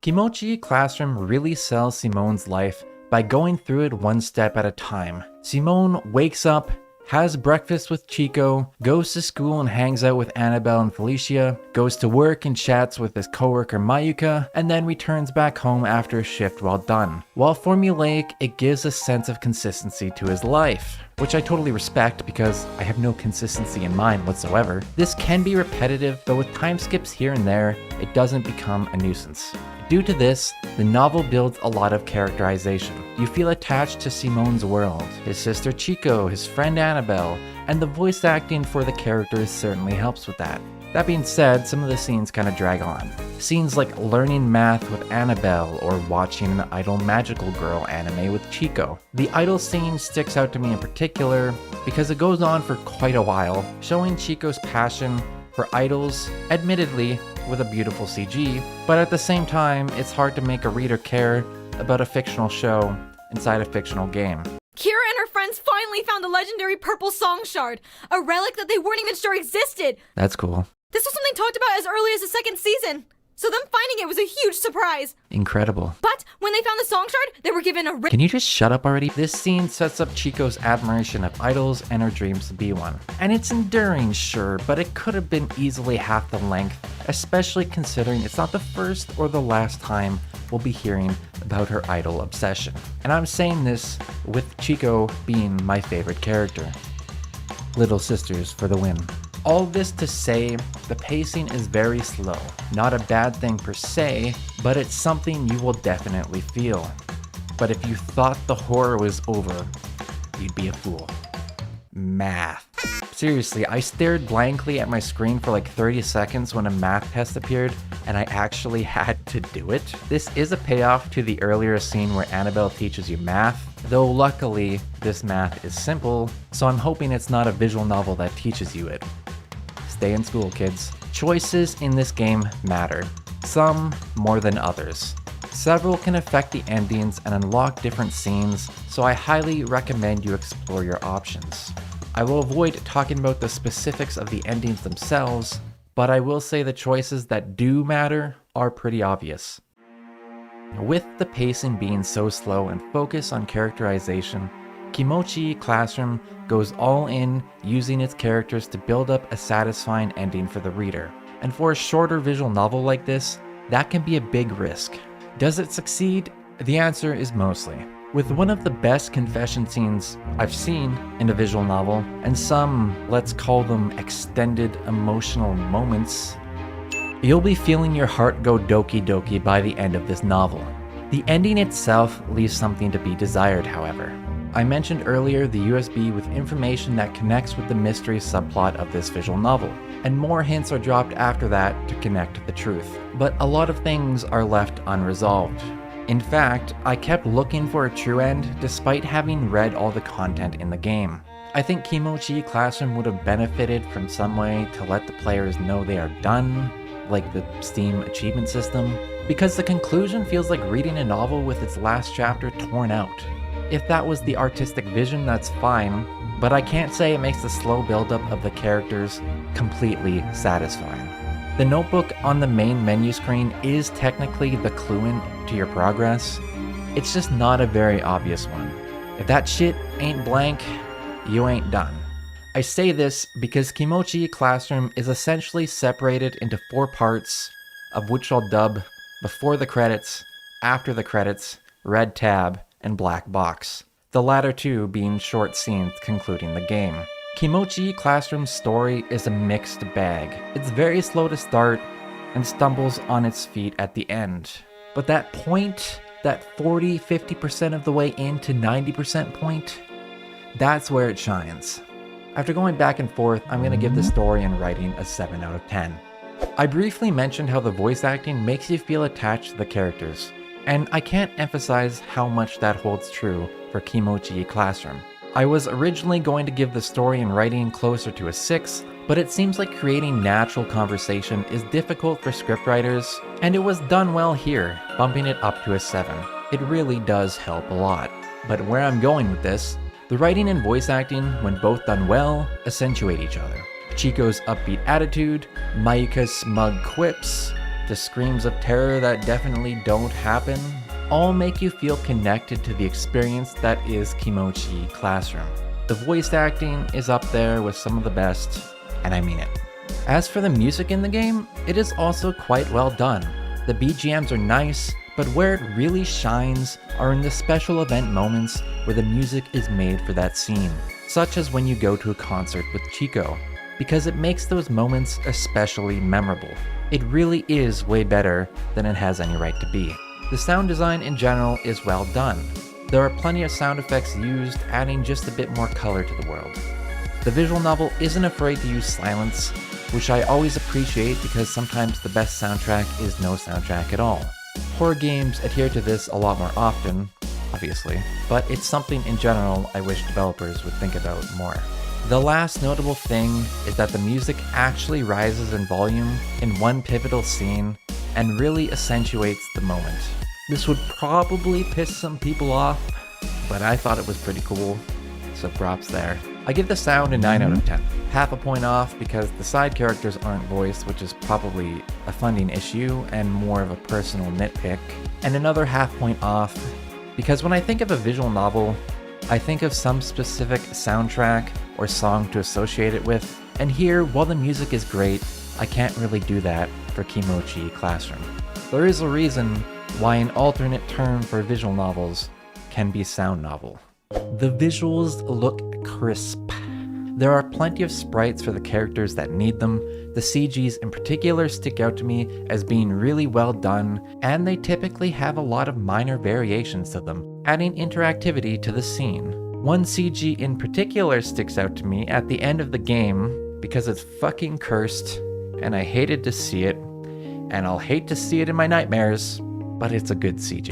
Kimochii Classroom really sells Simon's life by going through it one step at a time. Simon wakes up, has breakfast with Chico, goes to school and hangs out with Annabelle and Felicia, goes to work and chats with his coworker Mayuka, and then returns back home after a shift well done. While formulaic, it gives a sense of consistency to his life, which I totally respect because I have no consistency in mine whatsoever. This can be repetitive, but with time skips here and there, it doesn't become a nuisance. Due to this, the novel builds a lot of characterization. You feel attached to Simon's world, his sister Chico, his friend Annabelle, and the voice acting for the characters certainly helps with that. That being said, some of the scenes kind of drag on. Scenes like learning math with Annabelle or watching an Idol Magical Girl anime with Chico. The idol scene sticks out to me in particular because it goes on for quite a while, showing Chico's passion for idols, admittedly with a beautiful CG, but at the same time, it's hard to make a reader care about a fictional show inside a fictional game. Kira and her friends finally found the legendary purple song shard, a relic that they weren't even sure existed. That's cool. This was something talked about as early as the second season. so them finding it was a huge surprise. Incredible. But when they found the song shard, they were given a Can you just shut up already? This scene sets up Chico's admiration of idols and her dreams to be one. And it's enduring, sure, but it could have been easily half the length, especially considering it's not the first or the last time we'll be hearing about her idol obsession. And I'm saying this with Chico being my favorite character. Little sisters for the win. All this to say, the pacing is very slow. Not a bad thing per se, but it's something you will definitely feel. But if you thought the horror was over, you'd be a fool. Math. Seriously, I stared blankly at my screen for like 30 seconds when a math test appeared, and I actually had to do it. This is a payoff to the earlier scene where Annabelle teaches you math, though luckily this math is simple, so I'm hoping it's not a visual novel that teaches you it. Stay in school, kids. Choices in this game matter, some more than others. Several can affect the endings and unlock different scenes, so I highly recommend you explore your options. I will avoid talking about the specifics of the endings themselves, but I will say the choices that do matter are pretty obvious. With the pacing being so slow and focus on characterization, Kimochii Classroom goes all in, using its characters to build up a satisfying ending for the reader. And for a shorter visual novel like this, that can be a big risk. Does it succeed? The answer is mostly. With one of the best confession scenes I've seen in a visual novel, and some, let's call them extended emotional moments, you'll be feeling your heart go doki doki by the end of this novel. The ending itself leaves something to be desired, however. I mentioned earlier the USB with information that connects with the mystery subplot of this visual novel, and more hints are dropped after that to connect the truth. But a lot of things are left unresolved. In fact, I kept looking for a true end despite having read all the content in the game. I think Kimochii Classroom would have benefited from some way to let the players know they are done, like the Steam achievement system, because the conclusion feels like reading a novel with its last chapter torn out. If that was the artistic vision, that's fine, but I can't say it makes the slow buildup of the characters completely satisfying. The notebook on the main menu screen is technically the clue in to your progress. It's just not a very obvious one. If that shit ain't blank, you ain't done. I say this because Kimochii Classroom is essentially separated into 4 parts, of which I'll dub before the credits, after the credits, red tab, and black box. The latter 2 being short scenes concluding the game. Kimochii Classroom's story is a mixed bag. It's very slow to start and stumbles on its feet at the end. But that point, that 40-50% of the way into 90% point, that's where it shines. After going back and forth, I'm going to give the story and writing a 7 out of 10. I briefly mentioned how the voice acting makes you feel attached to the characters, and I can't emphasize how much that holds true for Kimochii Classroom. I was originally going to give the story and writing closer to a 6, but it seems like creating natural conversation is difficult for scriptwriters, and it was done well here, bumping it up to a 7. It really does help a lot. But where I'm going with this, the writing and voice acting, when both done well, accentuate each other. Chico's upbeat attitude, Mayuka's smug quips, the screams of terror that definitely don't happen, all make you feel connected to the experience that is Kimochii Classroom. The voice acting is up there with some of the best, and I mean it. As for the music in the game, it is also quite well done. The BGMs are nice, but where it really shines are in the special event moments where the music is made for that scene, such as when you go to a concert with Chico, because it makes those moments especially memorable. It really is way better than it has any right to be. The sound design in general is well done. There are plenty of sound effects used, adding just a bit more color to the world. The visual novel isn't afraid to use silence, which I always appreciate because sometimes the best soundtrack is no soundtrack at all. Horror games adhere to this a lot more often, obviously, but it's something in general I wish developers would think about more. The last notable thing is that the music actually rises in volume in one pivotal scene and really accentuates the moment. This would probably piss some people off, but I thought it was pretty cool, so props there. I give the sound a 9 out of 10. Half a point off because the side characters aren't voiced, which is probably a funding issue and more of a personal nitpick. And another half point off because when I think of a visual novel, I think of some specific soundtrack or song to associate it with. And here, while the music is great, I can't really do that for Kimochii Classroom. There is a reason why an alternate term for visual novels can be sound novel. The visuals look crisp. There are plenty of sprites for the characters that need them. The CGs in particular stick out to me as being really well done, and they typically have a lot of minor variations to them, adding interactivity to the scene. One CG in particular sticks out to me at the end of the game because it's fucking cursed, and I hated to see it, and I'll hate to see it in my nightmares, but it's a good CG.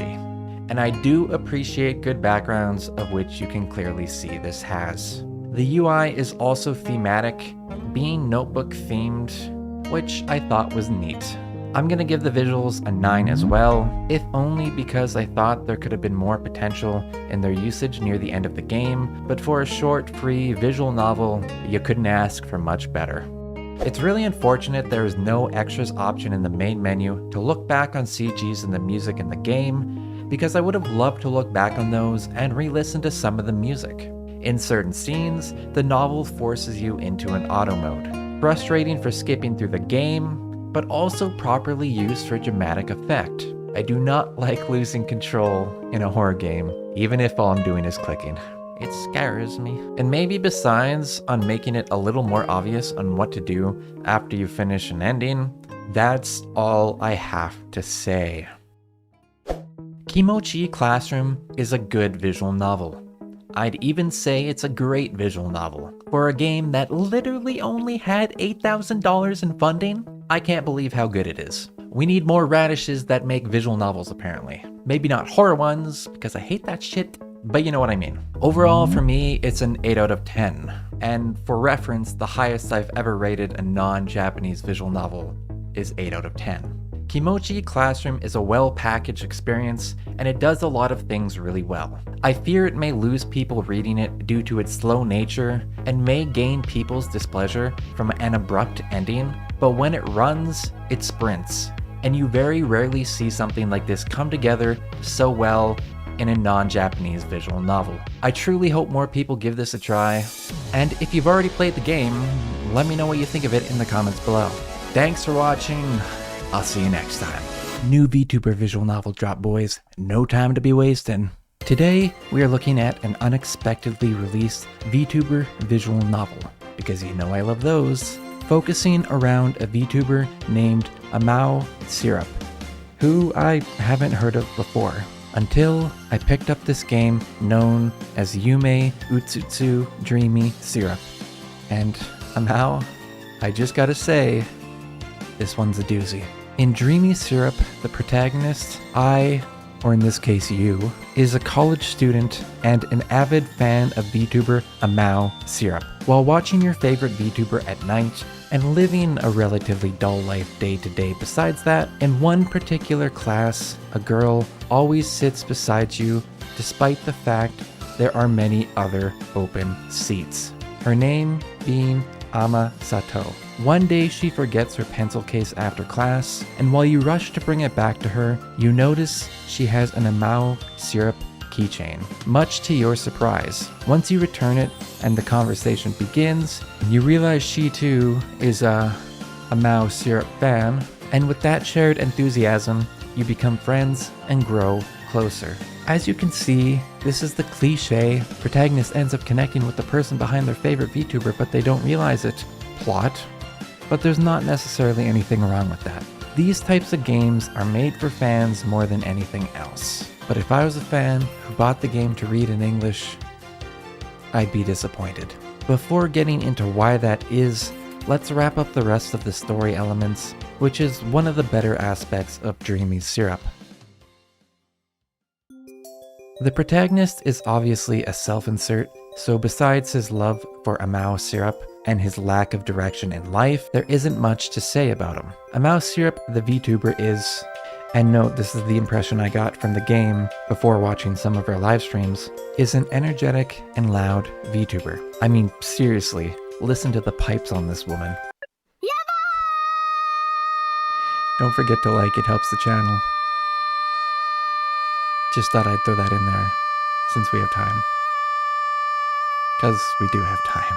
And I do appreciate good backgrounds, of which you can clearly see this has. The UI is also thematic, being notebook themed, which I thought was neat. I'm gonna give the visuals a 9 as well, if only because I thought there could have been more potential in their usage near the end of the game, but for a short, free visual novel, you couldn't ask for much better. It's really unfortunate there is no extras option in the main menu to look back on CGs and the music in the game, because I would have loved to look back on those and re-listen to some of the music. In certain scenes, the novel forces you into an auto mode, frustrating for skipping through the game, but also properly used for dramatic effect. I do not like losing control in a horror game, even if all I'm doing is clicking. It scares me. And maybe besides on making it a little more obvious on what to do after you finish an ending, that's all I have to say. Kimochii Classroom is a good visual novel. I'd even say it's a great visual novel. For a game that literally only had $8,000 in funding, I can't believe how good it is. We need more radishes that make visual novels apparently. Maybe not horror ones, because I hate that shit, but you know what I mean. Overall, for me, it's an 8 out of 10. And for reference, the highest I've ever rated a non-Japanese visual novel is 8 out of 10. Kimochii Classroom is a well-packaged experience, and it does a lot of things really well. I fear it may lose people reading it due to its slow nature, and may gain people's displeasure from an abrupt ending, but when it runs, it sprints, and you very rarely see something like this come together so well in a non-Japanese visual novel. I truly hope more people give this a try, and if you've already played the game, let me know what you think of it in the comments below. Thanks for watching. I'll see you next time. New VTuber visual novel drop, boys. No time to be wasting. Today, we are looking at an unexpectedly released VTuber visual novel, because you know I love those, focusing around a VTuber named Kimochii Syrup, who I haven't heard of before, until I picked up this game known as Yume Utsutsu Dreamy Syrup. And Kimochii, I just gotta say, this one's a doozy. In Dreamy Syrup, the protagonist, or in this case you, is a college student and an avid fan of VTuber Kimochii Syrup. While watching your favorite VTuber at night and living a relatively dull life day to day besides that, in one particular class, a girl always sits beside you despite the fact there are many other open seats. Her name being Ama Sato. One day she forgets her pencil case after class, and while you rush to bring it back to her, you notice she has an Kimochii Syrup keychain, much to your surprise. Once you return it and the conversation begins, you realize she too is a Kimochii Syrup fan, and with that shared enthusiasm, you become friends and grow closer. As you can see, this is the cliche, protagonist ends up connecting with the person behind their favorite VTuber but they don't realize it plot. But there's not necessarily anything wrong with that. These types of games are made for fans more than anything else. But if I was a fan who bought the game to read in English, I'd be disappointed. Before getting into why that is, let's wrap up the rest of the story elements, which is one of the better aspects of Dreamy Syrup. The protagonist is obviously a self-insert, so besides his love for Kimochii Syrup and his lack of direction in life, there isn't much to say about him. Kimochii Syrup, the VTuber, is And note, this is the impression I got from the game before watching some of her live streams, is an energetic and loud VTuber. I mean, seriously, listen to the pipes on this woman. Don't forget to like, it helps the channel. Just thought I'd throw that in there, since we have time. Because we do have time.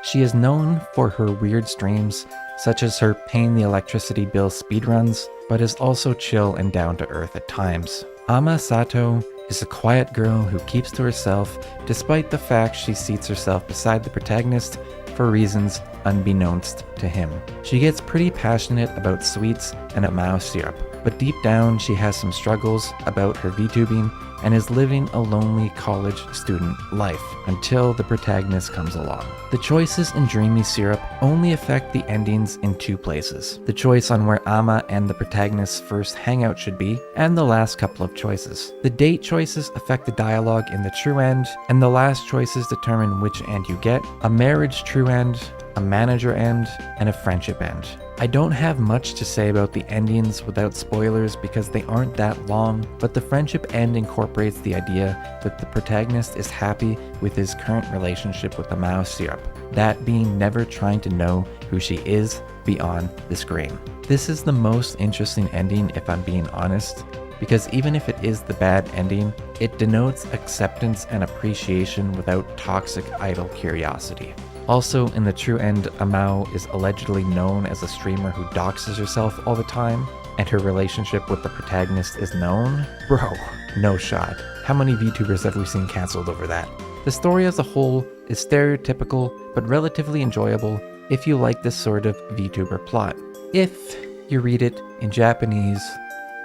She is known for her weird streams, such as her paying the electricity bill speedruns, but is also chill and down to earth at times. Ama Sato is a quiet girl who keeps to herself despite the fact she seats herself beside the protagonist for reasons unbeknownst to him. She gets pretty passionate about sweets and a mouse syrup, but deep down she has some struggles about her VTubing and is living a lonely college student life until the protagonist comes along. The choices in Dreamy Syrup only affect the endings in two places: the choice on where Ama and the protagonist's first hangout should be, and the last couple of choices. The date choices affect the dialogue in the true end, and the last choices determine which end you get: a marriage true end, a manager end, and a friendship end. I don't have much to say about the endings without spoilers because they aren't that long, but the friendship end incorporates the idea that the protagonist is happy with his current relationship with the mouse syrup, that being never trying to know who she is beyond the screen. This is the most interesting ending if I'm being honest, because even if it is the bad ending, it denotes acceptance and appreciation without toxic idle curiosity. Also, in the true end, Amao is allegedly known as a streamer who doxes herself all the time, and her relationship with the protagonist is known. Bro, no shot. How many VTubers have we seen cancelled over that? The story as a whole is stereotypical, but relatively enjoyable if you like this sort of VTuber plot. If you read it in Japanese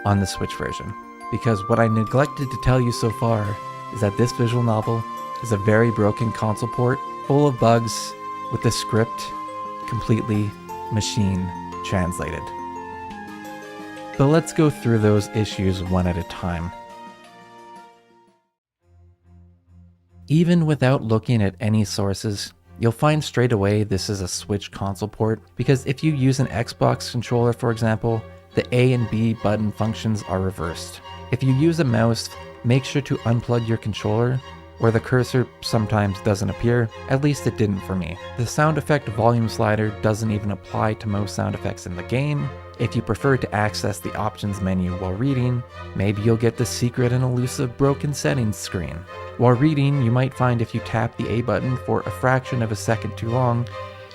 on the Switch version. Because what I neglected to tell you so far is that this visual novel is a very broken console port full of bugs, with the script completely machine translated. But let's go through those issues one at a time. Even without looking at any sources, you'll find straight away this is a Switch console port, because if you use an Xbox controller, for example, the A and B button functions are reversed. If you use a mouse, make sure to unplug your controller, where the cursor sometimes doesn't appear. At least it didn't for me. The sound effect volume slider doesn't even apply to most sound effects in the game. If you prefer to access the options menu while reading, maybe you'll get the secret and elusive broken settings screen. While reading, you might find if you tap the A button for a fraction of a second too long,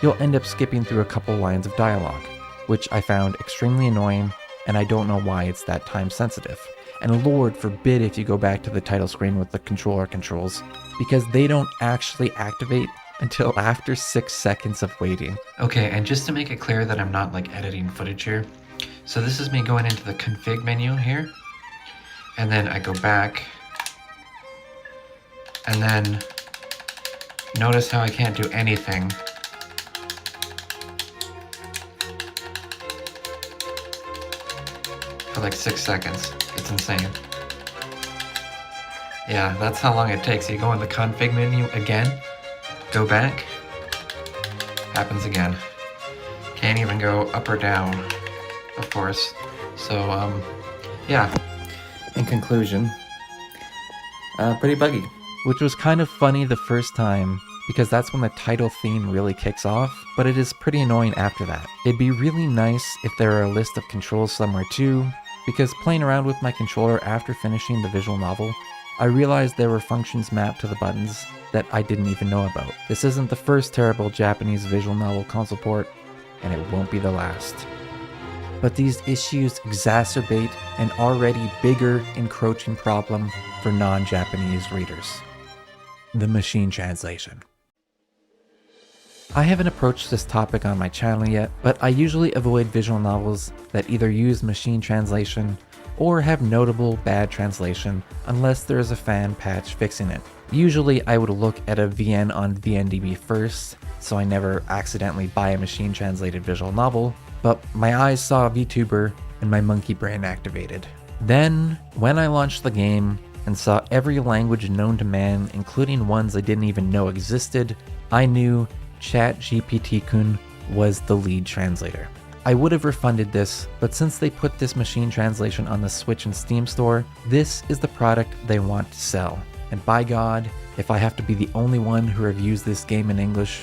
you'll end up skipping through a couple lines of dialogue, which I found extremely annoying, and I don't know why it's that time sensitive. And Lord forbid if you go back to the title screen with the controller controls, because they don't actually activate until after 6 seconds of waiting. Okay, and just to make it clear that I'm not like editing footage here, so this is me going into the config menu here, and then I go back, and then notice how I can't do anything. For like 6 seconds. It's insane. Yeah, that's how long it takes. You go in the config menu again, go back, happens again. Can't even go up or down, of course. So, yeah. In conclusion, pretty buggy. Which was kind of funny the first time, because that's when the title theme really kicks off, but it is pretty annoying after that. It'd be really nice if there were a list of controls somewhere too, because playing around with my controller after finishing the visual novel, I realized there were functions mapped to the buttons that I didn't even know about. This isn't the first terrible Japanese visual novel console port, and it won't be the last. But these issues exacerbate an already bigger encroaching problem for non-Japanese readers: the machine translation. I haven't approached this topic on my channel yet, but I usually avoid visual novels that either use machine translation or have notable bad translation unless there is a fan patch fixing it. Usually I would look at a VN on VNDB first, so I never accidentally buy a machine translated visual novel, but my eyes saw VTuber and my monkey brain activated. Then, when I launched the game, and saw every language known to man, including ones I didn't even know existed, I knew ChatGPT-kun was the lead translator. I would have refunded this, but since they put this machine translation on the Switch and Steam store, this is the product they want to sell. And by God, if I have to be the only one who reviews this game in English,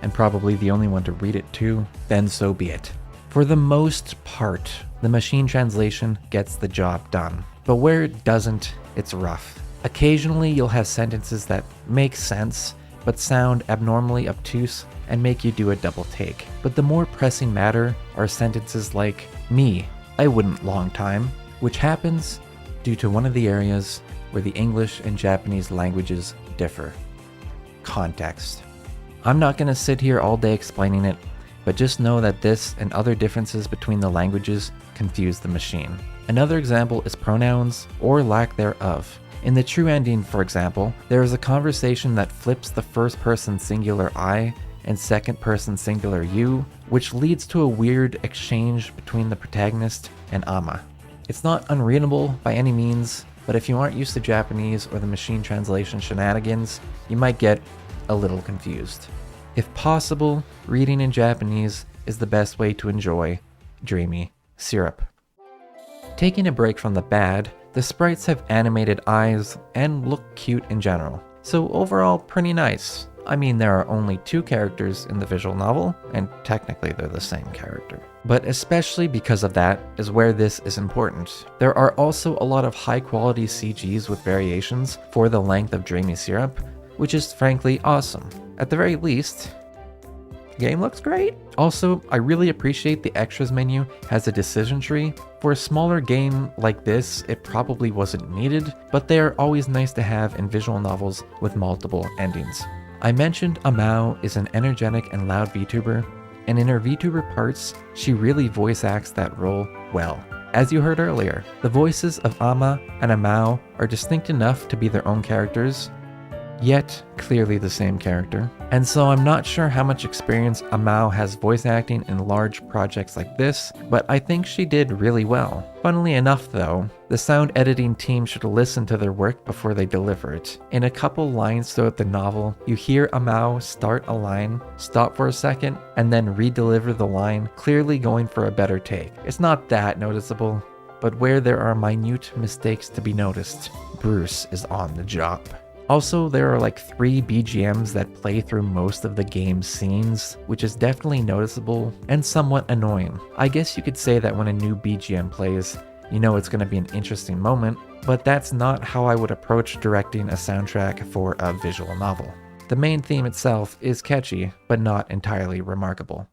and probably the only one to read it too, then so be it. For the most part, the machine translation gets the job done. But where it doesn't, it's rough. Occasionally you'll have sentences that make sense, but sound abnormally obtuse and make you do a double take. But the more pressing matter are sentences like, me, I wouldn't long time, which happens due to one of the areas where the English and Japanese languages differ. Context. I'm not going to sit here all day explaining it, but just know that this and other differences between the languages confuse the machine. Another example is pronouns or lack thereof. In the true ending, for example, there is a conversation that flips the first person singular I and second person singular you, which leads to a weird exchange between the protagonist and Ama. It's not unreadable by any means, but if you aren't used to Japanese or the machine translation shenanigans, you might get a little confused. If possible, reading in Japanese is the best way to enjoy Dreamy Syrup. Taking a break from the bad, the sprites have animated eyes and look cute in general, so overall pretty nice. I mean, there are only 2 characters in the visual novel, and technically they're the same character. But especially because of that is where this is important. There are also a lot of high quality CGs with variations for the length of Dreamy Syrup, which is frankly awesome. At the very least, the game looks great. Also, I really appreciate the extras menu has a decision tree. For a smaller game like this, it probably wasn't needed, but they are always nice to have in visual novels with multiple endings. I mentioned Amao is an energetic and loud VTuber, and in her VTuber parts, she really voice acts that role well. As you heard earlier, the voices of Ama and Amao are distinct enough to be their own characters, yet clearly the same character. And so I'm not sure how much experience Amao has voice acting in large projects like this, but I think she did really well. Funnily enough though, the sound editing team should listen to their work before they deliver it. In a couple lines throughout the novel, you hear Amao start a line, stop for a second, and then re-deliver the line, clearly going for a better take. It's not that noticeable, but where there are minute mistakes to be noticed, Bruce is on the job. Also, there are like 3 BGMs that play through most of the game's scenes, which is definitely noticeable and somewhat annoying. I guess you could say that when a new BGM plays, you know it's going to be an interesting moment, but that's not how I would approach directing a soundtrack for a visual novel. The main theme itself is catchy, but not entirely remarkable.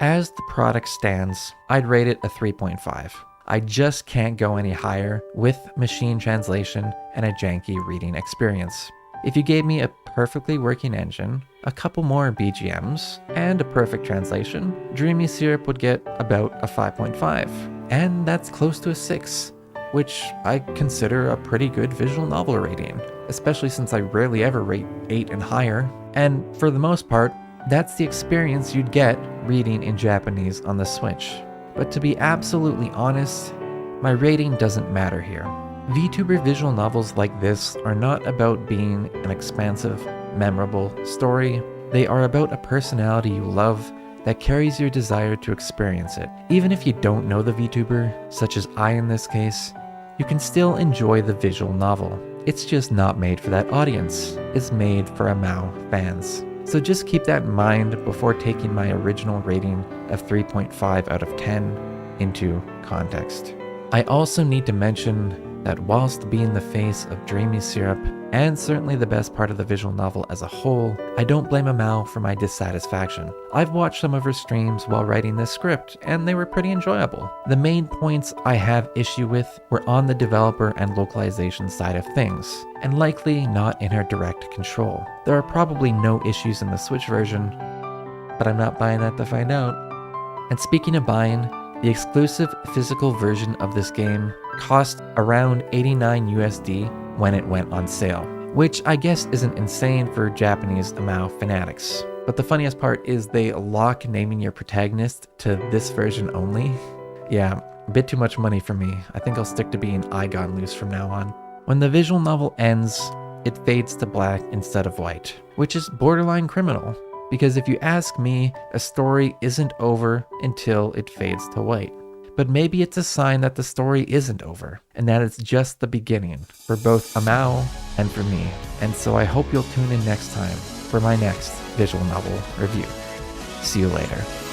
As the product stands, I'd rate it a 3.5. I just can't go any higher with machine translation and a janky reading experience. If you gave me a perfectly working engine, a couple more BGMs, and a perfect translation, Dreamy Syrup would get about a 5.5. And that's close to a 6, which I consider a pretty good visual novel rating, especially since I rarely ever rate 8 and higher. And for the most part, that's the experience you'd get reading in Japanese on the Switch. But to be absolutely honest, my rating doesn't matter here. VTuber visual novels like this are not about being an expansive, memorable story. They are about a personality you love that carries your desire to experience it. Even if you don't know the VTuber, such as I in this case, you can still enjoy the visual novel. It's just not made for that audience. It's made for Amao fans. So just keep that in mind before taking my original rating of 3.5 out of 10 into context. I also need to mention that whilst being the face of Dreamy Syrup, and certainly the best part of the visual novel as a whole, I don't blame Amao for my dissatisfaction. I've watched some of her streams while writing this script, and they were pretty enjoyable. The main points I have issue with were on the developer and localization side of things, and likely not in her direct control. There are probably no issues in the Switch version, but I'm not buying that to find out. And speaking of buying, the exclusive physical version of this game cost around 89 USD when it went on sale, which I guess isn't insane for Japanese Amao fanatics. But the funniest part is they lock naming your protagonist to this version only. Yeah, A bit too much money for me. I think I'll stick to being AQUARIUM from now on. When the visual novel ends, it fades to black instead of white, which is borderline criminal. Because if you ask me, a story isn't over until it fades to white. But maybe it's a sign that the story isn't over, and that it's just the beginning, for both Amao and for me. And so I hope you'll tune in next time for my next visual novel review. See you later.